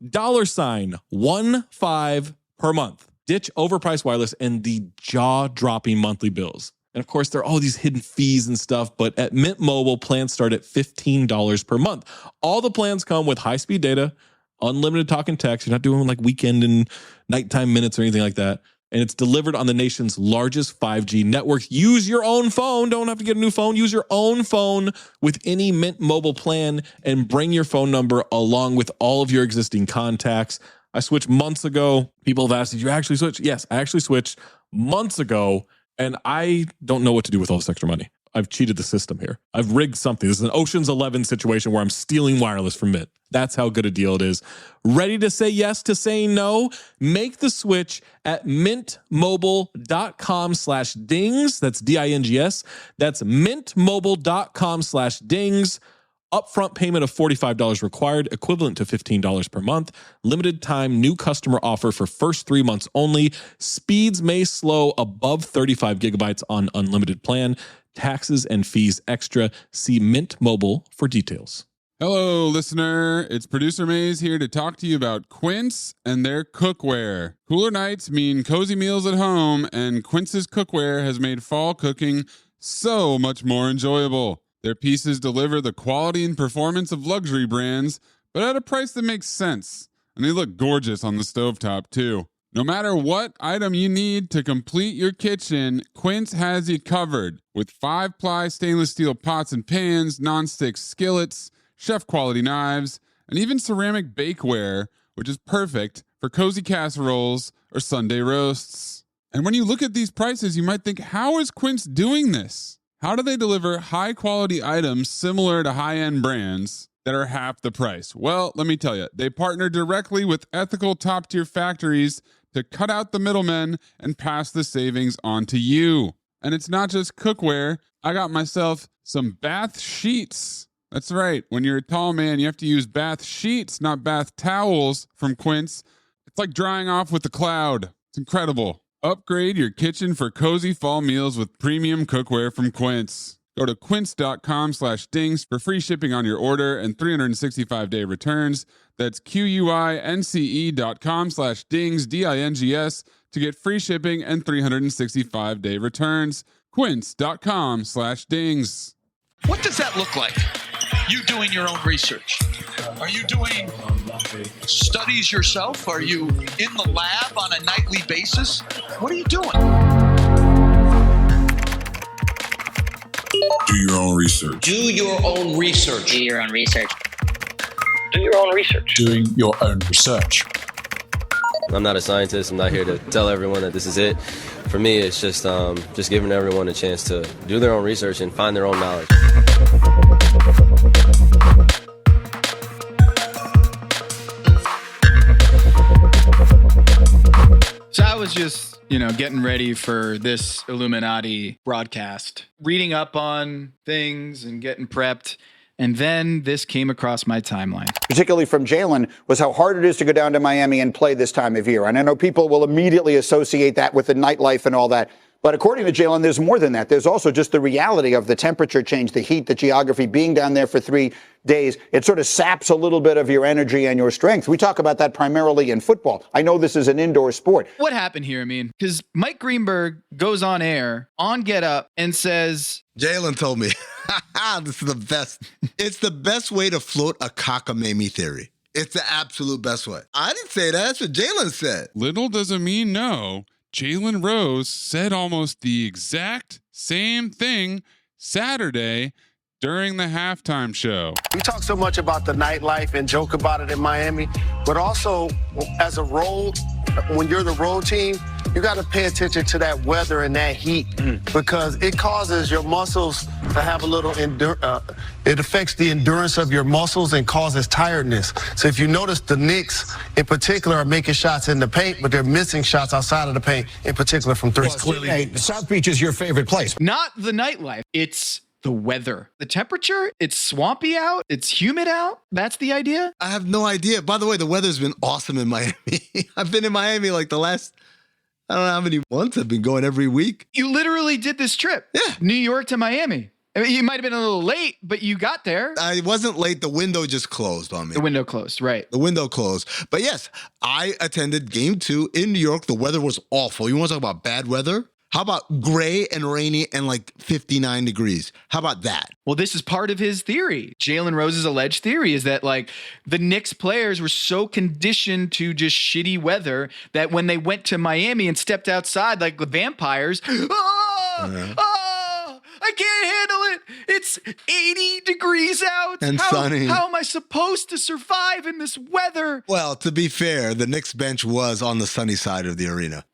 $15 per month. Ditch overpriced wireless and the jaw-dropping monthly bills. And of course, there are all these hidden fees and stuff, but at Mint Mobile, plans start at $15 per month. All the plans come with high-speed data, unlimited talk and text. You're not doing like weekend and nighttime minutes or anything like that. and it's delivered on the nation's largest 5G network. Use your own phone. Don't have to get a new phone. Use your own phone with any Mint Mobile plan and bring your phone number along with all of your existing contacts. I switched months ago. People have asked, did you actually switch? Yes, I actually switched months ago, and I don't know what to do with all this extra money. I've cheated the system here. I've rigged something. This is an Ocean's 11 situation where I'm stealing wireless from Mint. That's how good a deal it is. Ready to say yes to saying no? Make the switch at mintmobile.com/dings. That's DINGS. That's mintmobile.com/dings. Upfront payment of $45 required, equivalent to $15 per month. Limited time new customer offer for first 3 months only. Speeds may slow above 35 gigabytes on unlimited plan. Taxes and fees extra. See Mint Mobile for details. Hello, listener. It's Producer Maze here to talk to you about Quince and their cookware. Cooler nights mean cozy meals at home, and Quince's cookware has made fall cooking so much more enjoyable. Their pieces deliver the quality and performance of luxury brands, but at a price that makes sense. And they look gorgeous on the stovetop, too. No matter what item you need to complete your kitchen, Quince has you covered with 5-ply stainless steel pots and pans, nonstick skillets, chef-quality knives, and even ceramic bakeware, which is perfect for cozy casseroles or Sunday roasts. And when you look at these prices, you might think, how is Quince doing this? How do they deliver high-quality items similar to high-end brands that are half the price? Well, let me tell you, they partner directly with ethical top-tier factories to cut out the middlemen and pass the savings on to you. And it's not just cookware. I got myself some bath sheets. That's right. When you're a tall man, you have to use bath sheets, not bath towels from Quince. It's like drying off with a cloud. It's incredible. Upgrade your kitchen for cozy fall meals with premium cookware from Quince. Go to quince.com/dings for free shipping on your order and 365-day returns. That's QUINCE.com/dings, DINGS, to get free shipping and 365-day returns. Quince.com/dings. What does that look like? You doing your own research? Are you doing studies yourself? Are you in the lab on a nightly basis? What are you doing? Do your own research. Do your own research. Do your own research. Do your own research. Doing your own research. I'm not a scientist. I'm not here to tell everyone that this is it. For me, it's just giving everyone a chance to do their own research and find their own knowledge. So I was just, getting ready for this Illuminati broadcast, reading up on things and getting prepped. And then this came across my timeline. Particularly from Jalen, was how hard it is to go down to Miami and play this time of year. And I know people will immediately associate that with the nightlife and all that. But according to Jalen, there's more than that. There's also just the reality of the temperature change, the heat, the geography, being down there for 3 days. It sort of saps a little bit of your energy and your strength. We talk about that primarily in football. I know this is an indoor sport. What happened here? Because Mike Greenberg goes on air, on Get Up, and says, Jalen told me, this is the best. It's the best way to float a cockamamie theory. It's the absolute best way. I didn't say that. That's what Jalen said. Little doesn't mean no. Jalen Rose said almost the exact same thing Saturday during the halftime show. We talk so much about the nightlife and joke about it in Miami, but also as a road, when you're the road team, you got to pay attention to that weather and that heat because it causes your muscles to have a little it affects the endurance of your muscles and causes tiredness. So if you notice, the Knicks in particular are making shots in the paint, but they're missing shots outside of the paint, in particular from three. Hey, South Beach is your favorite place. Not the nightlife. It's the weather. The temperature, it's swampy out. It's humid out. That's the idea. I have no idea. By the way, the weather's been awesome in Miami. I've been in Miami like the last, I don't know how many months. I've been going every week. You literally did this trip. Yeah. New York to Miami. You might have been a little late, but you got there. I wasn't late. The window just closed on me. The window closed, right. The window closed. But yes, I attended game 2 in New York. The weather was awful. You want to talk about bad weather? How about gray and rainy and like 59 degrees? How about that? Well, this is part of his theory. Jalen Rose's alleged theory is that like the Knicks players were so conditioned to just shitty weather that when they went to Miami and stepped outside like the vampires, I can't handle it. It's 80 degrees out. And sunny. How am I supposed to survive in this weather? Well, to be fair, the Knicks bench was on the sunny side of the arena.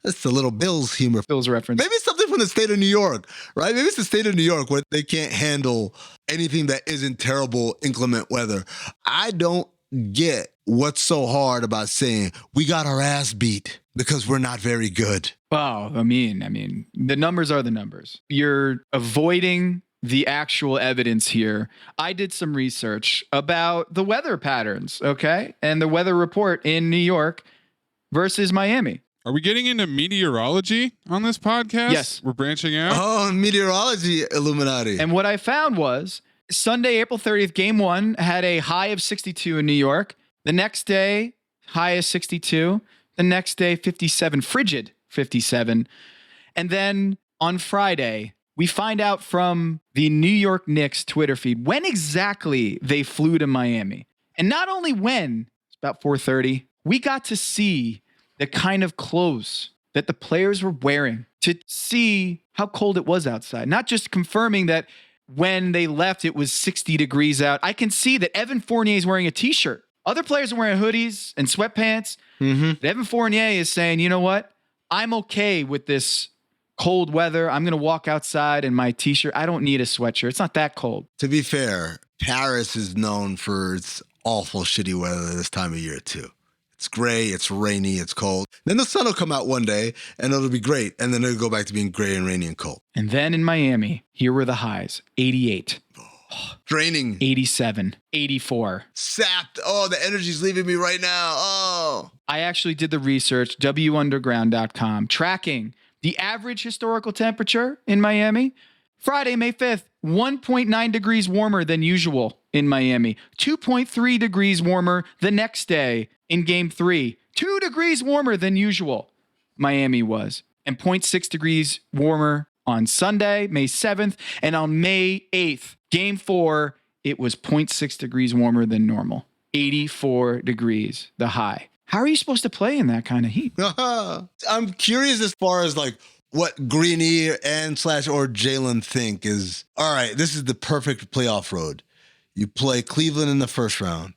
That's the little Bills humor. Bills reference. Maybe it's something from the state of New York, right? Maybe it's the state of New York where they can't handle anything that isn't terrible, inclement weather. I don't get what's so hard about saying we got our ass beat because we're not very good. Wow. I mean, the numbers are the numbers. You're avoiding the actual evidence here. I did some research about the weather patterns, okay? And the weather report in New York versus Miami. Are we getting into meteorology on this podcast? Yes. We're branching out? Oh, meteorology, Illuminati. And what I found was Sunday, April 30th, game 1 had a high of 62 in New York. The next day, high of 62. The next day, 57, frigid 57. And then on Friday, we find out from the New York Knicks Twitter feed when exactly they flew to Miami. And not only when, it's about 4:30, we got to see the kind of clothes that the players were wearing to see how cold it was outside. Not just confirming that when they left, it was 60 degrees out. I can see that Evan Fournier is wearing a t-shirt. Other players are wearing hoodies and sweatpants. Mm-hmm. Evan Fournier is saying, you know what? I'm okay with this cold weather. I'm going to walk outside in my t-shirt. I don't need a sweatshirt. It's not that cold. To be fair, Paris is known for its awful shitty weather this time of year too. It's gray, it's rainy, it's cold. Then the sun will come out one day and it'll be great. And then it'll go back to being gray and rainy and cold. And then in Miami, here were the highs. 88. Draining. 87. 84. Sapped. Oh, the energy's leaving me right now. Oh. I actually did the research, wunderground.com, tracking the average historical temperature in Miami. Friday, May 5th, 1.9 degrees warmer than usual in Miami. 2.3 degrees warmer the next day in game 3. 2 degrees warmer than usual, Miami was. And 0.6 degrees warmer on Sunday, May 7th. And on May 8th, game 4, it was 0.6 degrees warmer than normal. 84 degrees, the high. How are you supposed to play in that kind of heat? I'm curious as far as like what Greeny and /or Jalen think is, all right, this is the perfect playoff road. You play Cleveland in the first round.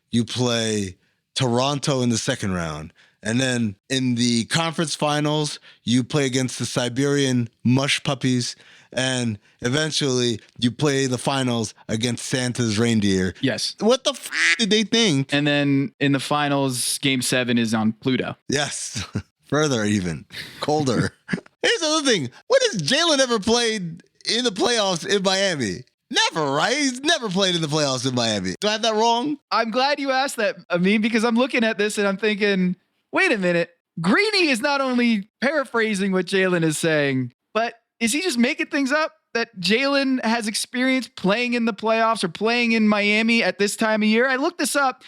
You play Toronto in the second round. And then in the conference finals, you play against the Siberian mush puppies. And eventually you play the finals against Santa's reindeer. Yes. What the did they think? And then in the finals, game 7 is on Pluto. Yes. Further even. Colder. Here's the other thing. When has Jalen ever played in the playoffs in Miami? Never, right? He's never played in the playoffs in Miami. Do I have that wrong? I'm glad you asked that, Amin, because I'm looking at this and I'm thinking, wait a minute. Greeny is not only paraphrasing what Jalen is saying, but is he just making things up? That Jalen has experience playing in the playoffs or playing in Miami at this time of year? I looked this up,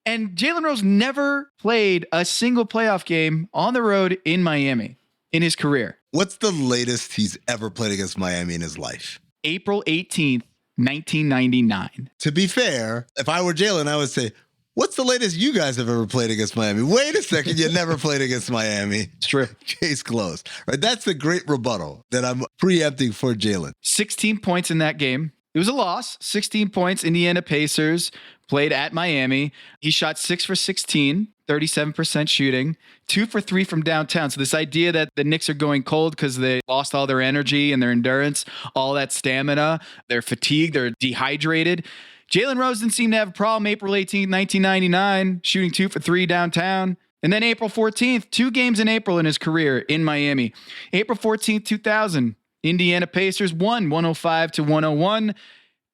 and Jalen Rose never played a single playoff game on the road in Miami in his career. What's the latest he's ever played against Miami in his life? April 18th, 1999. To be fair, if I were Jalen, I would say, what's the latest you guys have ever played against Miami? Wait a second, you never played against Miami. It's true. Case closed. Right? That's the great rebuttal that I'm preempting for Jalen. 16 points in that game. It was a loss. 16 points. Indiana Pacers played at Miami. He shot 6 for 16, 37% shooting, 2 for 3 from downtown. So this idea that the Knicks are going cold because they lost all their energy and their endurance, all that stamina, they're fatigued, they're dehydrated. Jalen Rose didn't seem to have a problem April 18th, 1999, shooting 2 for 3 downtown. And then April 14th, 2 games in April in his career in Miami. April 14th, 2000, Indiana Pacers won 105-101,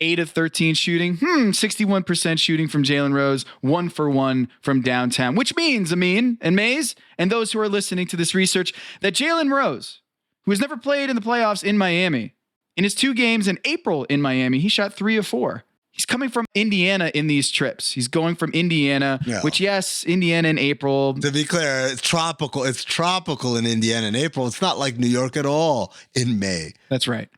8 of 13 shooting, 61% shooting from Jalen Rose, 1 for 1 from downtown, which means, Amin and Maze, and those who are listening to this research, that Jalen Rose, who has never played in the playoffs in Miami, in his 2 games in April in Miami, he shot 3 of 4. He's coming from Indiana in these trips. He's going from Indiana, which, yes, Indiana in April. To be clear, it's tropical. It's tropical in Indiana in April. It's not like New York at all in May. That's right.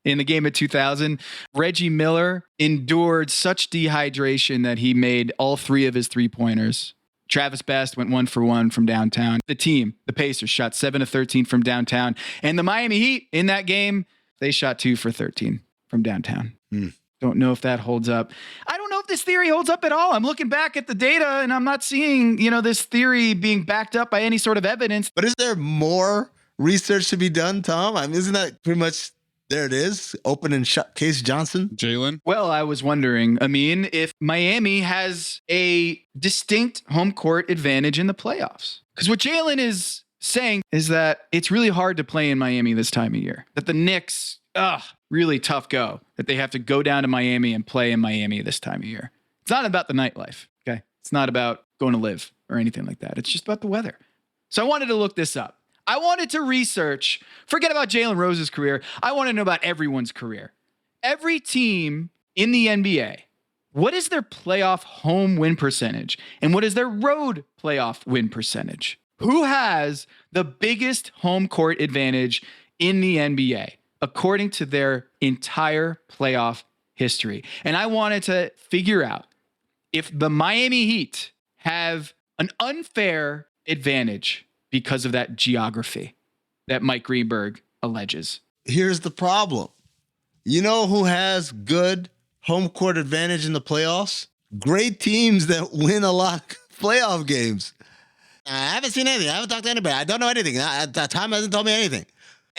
In the game of 2000, Reggie Miller endured such dehydration that he made all 3 of his 3-pointers. Travis Best went 1 for 1 from downtown. The team, the Pacers, shot 7 of 13 from downtown. And the Miami Heat in that game, they shot 2 for 13 from downtown. Don't know if that holds up. I don't know if this theory holds up at all. I'm looking back at the data and I'm not seeing, this theory being backed up by any sort of evidence. But is there more research to be done, Tom? I mean, isn't that pretty much, there it is, open and shut case Johnson? Jalen? Well, I was wondering, Amin, if Miami has a distinct home court advantage in the playoffs. Because what Jalen is saying is that it's really hard to play in Miami this time of year. That the Knicks, really tough go. That they have to go down to Miami and play in Miami this time of year. It's not about the nightlife, okay? It's not about going to live or anything like that. It's just about the weather. So I wanted to look this up. I wanted to research, forget about Jalen Rose's career. I want to know about everyone's career. Every team in the NBA, what is their playoff home win percentage? And what is their road playoff win percentage? Who has the biggest home court advantage in the NBA, according to their entire playoff history? And I wanted to figure out if the Miami Heat have an unfair advantage because of that geography that Mike Greenberg alleges. Here's the problem. You know who has good home court advantage in the playoffs? Great teams that win a lot of playoff games. I haven't seen anything. I haven't talked to anybody. I don't know anything. Tom hasn't told me anything.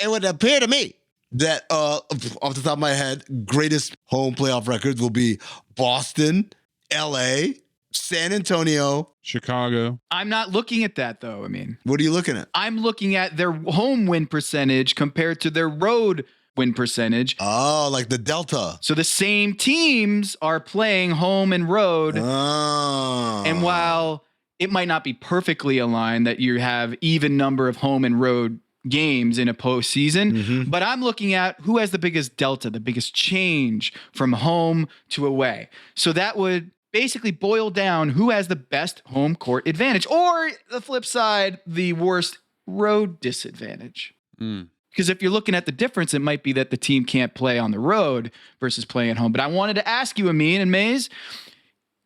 It would appear to me that, off the top of my head, greatest home playoff records will be Boston, LA, San Antonio, Chicago. I'm not looking at that, though. I mean, what are you looking at? I'm looking at their home win percentage compared to their road win percentage. Oh, like the Delta. So the same teams are playing home and road. Oh. And while it might not be perfectly aligned that you have even number of home and road games in a postseason, but I'm looking at who has the biggest delta, the biggest change from home to away. So that would basically boil down who has the best home court advantage, or the flip side, the worst road disadvantage. Because if you're looking at the difference, it might be that the team can't play on the road versus playing at home. But I wanted to ask you, Amin and Maze,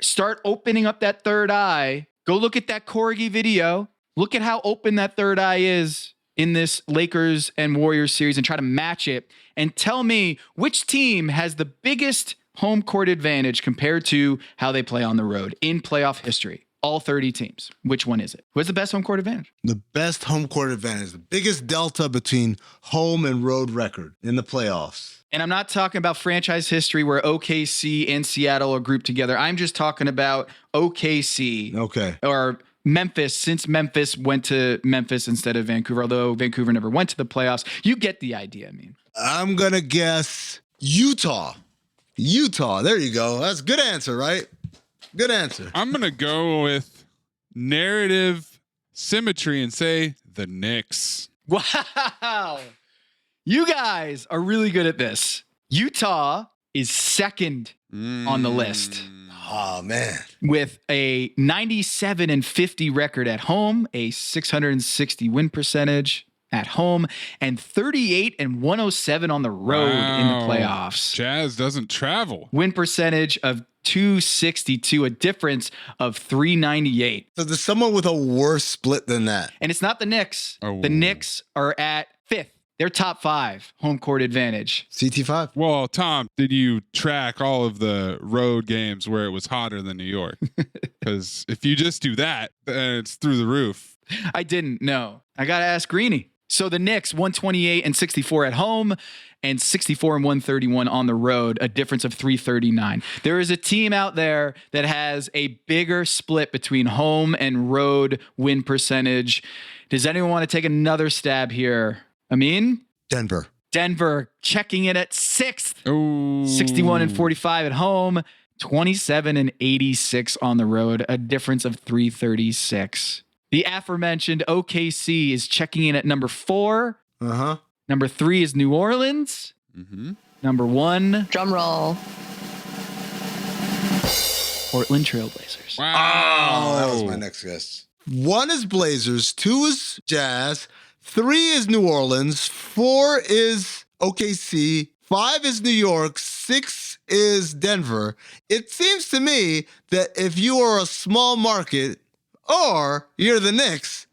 start opening up that third eye. Go look at that corgi video. Look at how open that third eye is in this Lakers and Warriors series and try to match it. And tell me which team has the biggest home court advantage compared to how they play on the road in playoff history. All 30 teams. Which one is it? Who has the best home court advantage? The best home court advantage, the biggest delta between home and road record in the playoffs. And I'm not talking about franchise history where OKC and Seattle are grouped together. I'm just talking about OKC. Okay. Or Memphis, since Memphis went to Memphis instead of Vancouver, although Vancouver never went to the playoffs. You get the idea, I mean. I'm going to guess Utah. Utah. There you go. That's a good answer, right? Good answer. I'm going to go with narrative symmetry and say the Knicks. Wow. You guys are really good at this. Utah is second on the list. Oh, man. With a 97-50 record at home, a 660 win percentage at home, and 38-107 on the road in the playoffs. Jazz doesn't travel. Win percentage of 262, a difference of 398. So there's someone with a worse split than that. And it's not the Knicks. Oh. The Knicks are at fifth. They're top 5 home court advantage. CT5. Well, Tom, did you track all of the road games where it was hotter than New York? Because if you just do that, then it's through the roof. I didn't know. I got to ask Greeny. So the Knicks, 128-64 at home and 64-131 on the road, a difference of 339. There is a team out there that has a bigger split between home and road win percentage. Does anyone want to take another stab here? Amin? Denver. Denver checking it at 6th. Ooh. 61-45 at home, 27-86 on the road, a difference of 336. The aforementioned OKC is checking in at number 4. Uh-huh. Number 3 is New Orleans. Number 1. Drum roll. Portland Trailblazers. Wow. Oh, that was my next guess. 1 is Blazers, 2 is Jazz, 3 is New Orleans, 4 is OKC, 5 is New York, 6 is Denver. It seems to me that if you are a small market or you're the Knicks,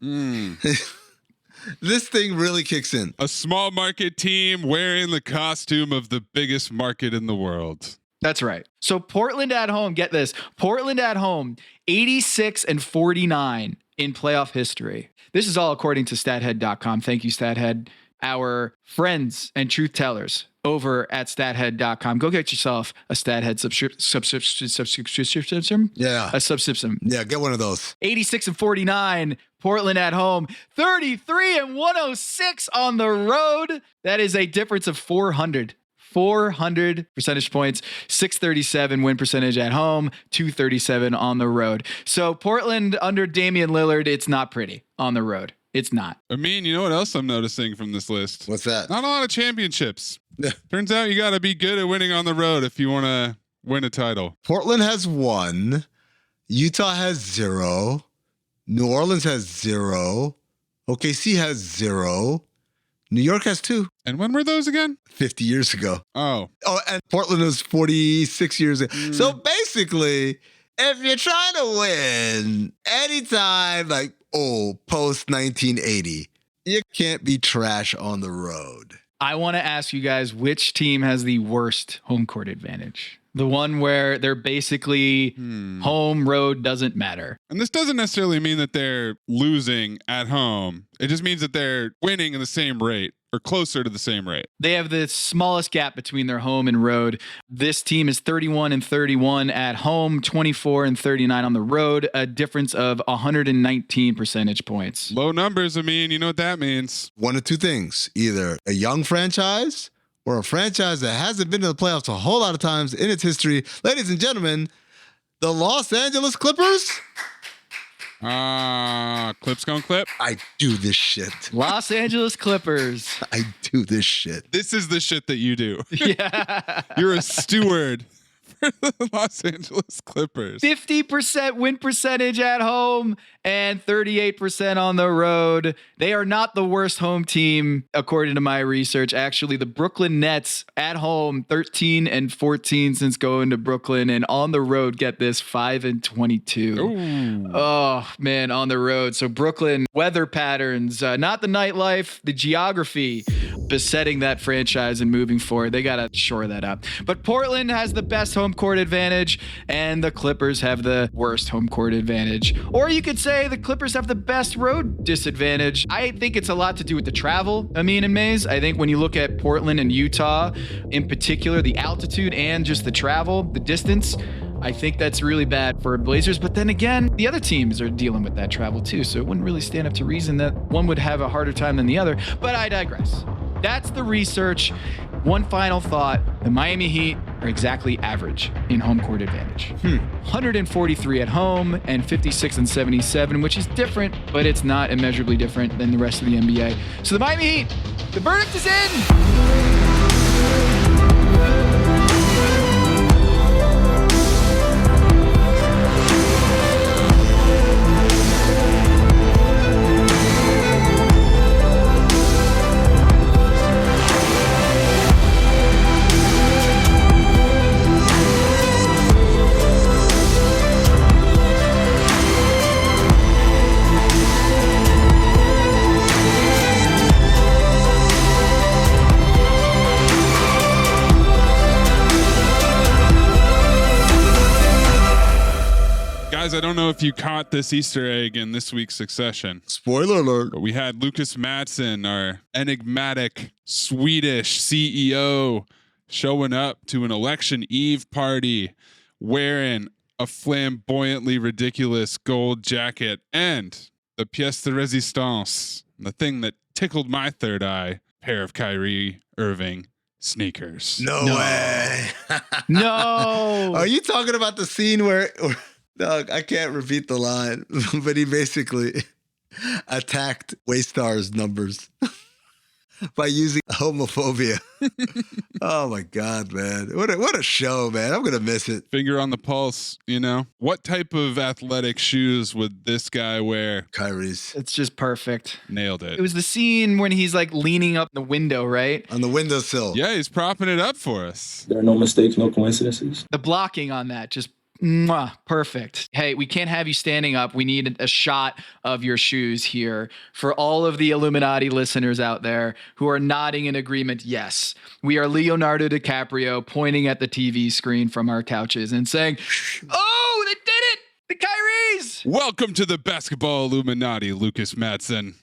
this thing really kicks in. A small market team wearing the costume of the biggest market in the world. That's right. So Portland at home, get this. Portland at home, 86-49 in playoff history. This is all according to stathead.com. Thank you, Stathead. Our friends and truth tellers over at stathead.com. Go get yourself a Stathead subscription. Yeah. A subscription. Yeah, get one of those. 86-49, Portland at home, 33-106 on the road. That is a difference of 400 percentage points, 637 win percentage at home, 237 on the road. So Portland under Damian Lillard, it's not pretty on the road. It's not. I mean, you know what else I'm noticing from this list? What's that? Not a lot of championships. Turns out you got to be good at winning on the road if you want to win a title. Portland has 1. Utah has 0. New Orleans has 0. OKC has 0. New York has 2. And when were those again? 50 years ago. Oh, and Portland was 46 years ago. So basically, if you're trying to win anytime, post 1980, you can't be trash on the road. I want to ask you guys, which team has the worst home court advantage? The one where they're basically home road doesn't matter. and this doesn't necessarily mean that they're losing at home. It just means that they're winning in the same rate or closer to the same rate. They have the smallest gap between their home and road. This team is 31-31 at home, 24-39 on the road, a difference of 119 percentage points. Low numbers, I mean, you know what that means. One of two things, either a young franchise or a franchise that hasn't been to the playoffs a whole lot of times in its history. Ladies and gentlemen, the Los Angeles Clippers. Clips gonna clip. I do this shit. Los Angeles Clippers. I do this shit. This is the shit that you do. Yeah. You're a steward for the Los Angeles Clippers. 50% win percentage at home and 38% on the road. They are not the worst home team, according to my research. Actually, the Brooklyn Nets at home, 13-14 since going to Brooklyn, and on the road, get this, 5-22. Ooh. Oh, man, on the road. So Brooklyn, weather patterns, not the nightlife, the geography besetting that franchise and moving forward. They got to shore that up. But Portland has the best home court advantage, and the Clippers have the worst home court advantage. Or you could say the Clippers have the best road disadvantage. I think it's a lot to do with the travel, Amin and Maze. I think when you look at Portland and Utah, in particular, the altitude and just the travel, the distance, I think that's really bad for Blazers. But then again, the other teams are dealing with that travel too. So it wouldn't really stand up to reason that one would have a harder time than the other. But I digress. That's the research. One final thought. The Miami Heat are exactly average in home court advantage. 143 at home and 56-77, which is different, but it's not immeasurably different than the rest of the NBA. So the Miami Heat, the verdict is in. Guys, I don't know if you caught this Easter egg in this week's Succession. Spoiler alert. But we had Lucas Mattsson, our enigmatic Swedish CEO, showing up to an election eve party wearing a flamboyantly ridiculous gold jacket and the pièce de résistance, the thing that tickled my third eye, pair of Kyrie Irving sneakers. No way. No. Are you talking about the scene where Doug, I can't repeat the line, but he basically attacked Waystar's numbers. by using homophobia. Oh my God, man. What a show, man. I'm going to miss it. Finger on the pulse, you know? What type of athletic shoes would this guy wear? Kyrie's. It's just perfect. Nailed it. It was the scene when he's like leaning up the window, right? On the windowsill. Yeah, he's propping it up for us. There are no mistakes, no coincidences. The blocking on that, just mwah, perfect. Hey, we can't have you standing up. We need a shot of your shoes here. For all of the Illuminati listeners out there who are nodding in agreement, yes, we are Leonardo DiCaprio pointing at the TV screen from our couches and saying, oh, they did it! The Kyries! Welcome to the Basketball Illuminati, Lucas Madsen.